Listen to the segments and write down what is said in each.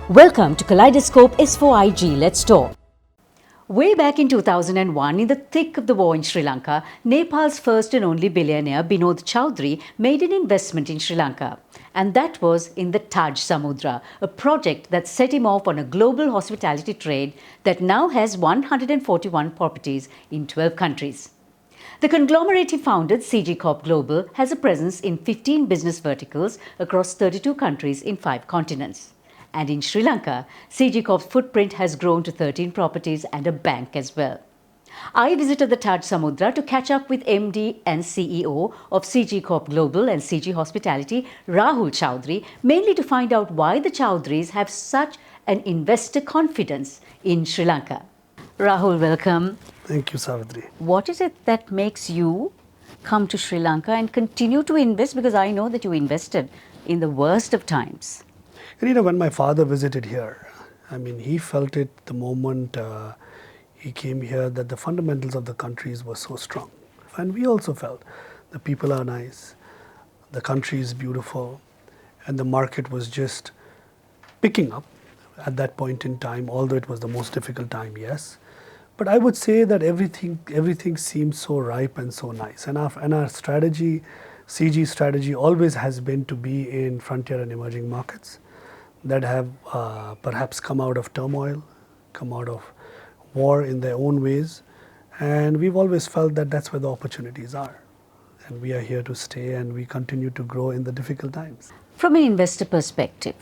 Welcome to Kaleidoscope S4IG Let's Talk. Way back in 2001, in the thick of the war in Sri Lanka, Nepal's first and only billionaire Rahul Chaudhary made an investment in Sri Lanka. And that was in the Taj Samudra, a project that set him off on a global hospitality trade that now has 141 properties in 12 countries. The conglomerate he founded, Corp Global, has a presence in 15 business verticals across 32 countries in 5 continents. And in Sri Lanka, Corp's footprint has grown to 13 properties and a bank as well. I visited the Taj Samudra to catch up with MD and CEO of Corp Global and CG Hospitality, Rahul Chaudhary, mainly to find out why the Chaudharys have such an investor confidence in Sri Lanka. Rahul, welcome. Thank you, Savithri. What is it that makes you come to Sri Lanka and continue to invest? Because I know that you invested in the worst of times. And when my father visited here, he felt it the moment he came here that the fundamentals of the countries were so strong. And we also felt the people are nice, the country is beautiful, and the market was just picking up at that point in time, although it was the most difficult time, yes. But I would say that everything seemed so ripe and so nice. And our strategy, CG strategy, always has been to be in frontier and emerging markets that have perhaps come out of turmoil, come out of war in their own ways. And we've always felt that that's where the opportunities are. And we are here to stay and we continue to grow in the difficult times. From an investor perspective,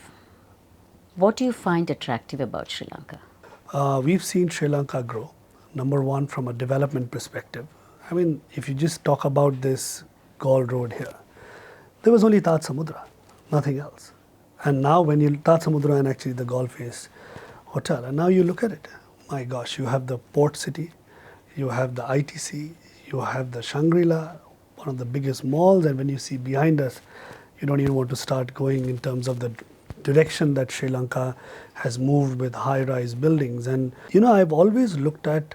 what do you find attractive about Sri Lanka? We've seen Sri Lanka grow. Number one, from a development perspective. If you just talk about this Gaul Road here, there was only Taj Samudra, nothing else. And now when you Taj Samudra and actually the Gaul Face Hotel, and now you look at it, my gosh, you have the port city, you have the ITC, you have the Shangri-La, one of the biggest malls, and when you see behind us, you don't even want to start going in terms of the direction that Sri Lanka has moved with high-rise buildings. And I've always looked at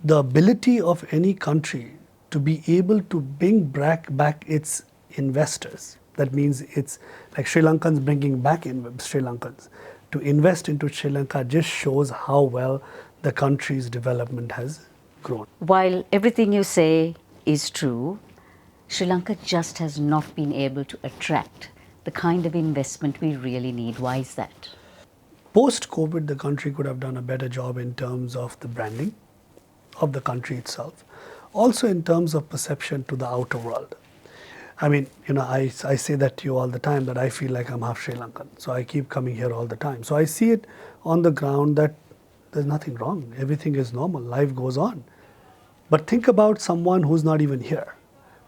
the ability of any country to be able to bring back its investors. That means it's like Sri Lankans bringing back Sri Lankans to invest into Sri Lanka just shows how well the country's development has grown. While everything you say is true, Sri Lanka just has not been able to attract the kind of investment we really need. Why is that? Post-COVID, the country could have done a better job in terms of the branding of the country itself. Also in terms of perception to the outer world. I say that to you all the time that I feel like I'm half Sri Lankan. So I keep coming here all the time. So I see it on the ground that there's nothing wrong. Everything is normal. Life goes on. But think about someone who's not even here.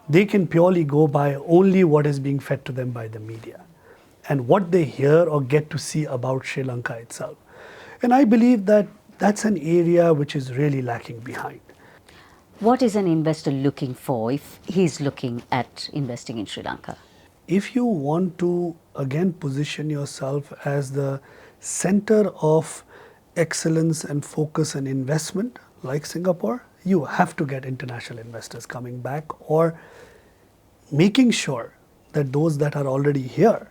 They can purely go by only what is being fed to them by the media and what they hear or get to see about Sri Lanka itself. And I believe that that's an area which is really lacking behind. What is an investor looking for if he's looking at investing in Sri Lanka? If you want to, again, position yourself as the center of excellence and focus and investment, like Singapore, you have to get international investors coming back or making sure that those that are already here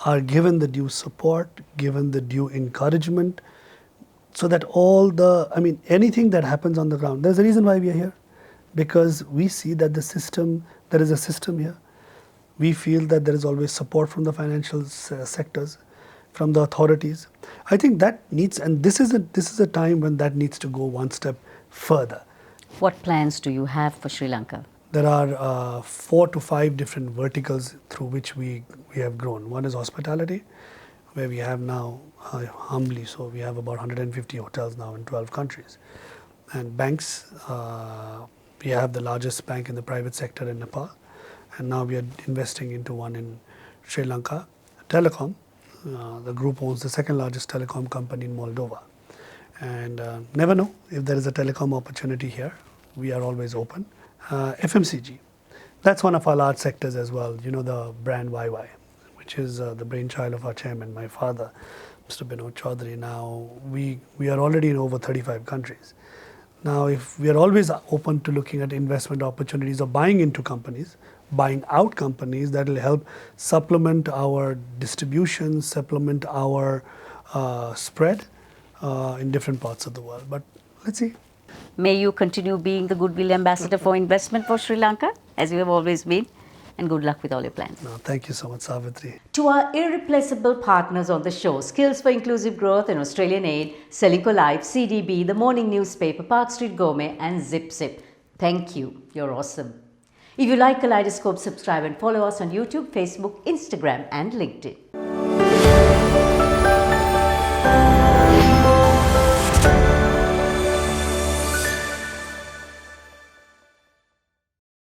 are given the due support, given the due encouragement, so that anything that happens on the ground, there's a reason why we are here. Because we see that there is a system here. We feel that there is always support from the financial sectors, from the authorities. I think that needs, and this is a time when that needs to go one step further. What plans do you have for Sri Lanka? There are 4 to 5 different verticals through which we have grown. One is hospitality, where we have now, humbly so, we have about 150 hotels now in 12 countries. And banks, we have the largest bank in the private sector in Nepal. And now we are investing into one in Sri Lanka. Telecom, the group owns the second largest telecom company in Moldova. And never know if there is a telecom opportunity here. We are always open. FMCG, that's one of our large sectors as well. The brand YY, which is the brainchild of our chairman, my father, Mr. Rahul Chaudhary. Now, we are already in over 35 countries. Now, if we are always open to looking at investment opportunities or buying into companies, buying out companies that will help supplement our distribution, supplement our spread in different parts of the world. But let's see. May you continue being the goodwill ambassador for investment for Sri Lanka, as you have always been. And good luck with all your plans. No, thank you so much, Savithri. To our irreplaceable partners on the show, Skills for Inclusive Growth and Australian Aid, Selinco Live, CDB, The Morning Newspaper, Park Street Gourmet and Zip Zip. Thank you. You're awesome. If you like Kaleidoscope, subscribe and follow us on YouTube, Facebook, Instagram and LinkedIn.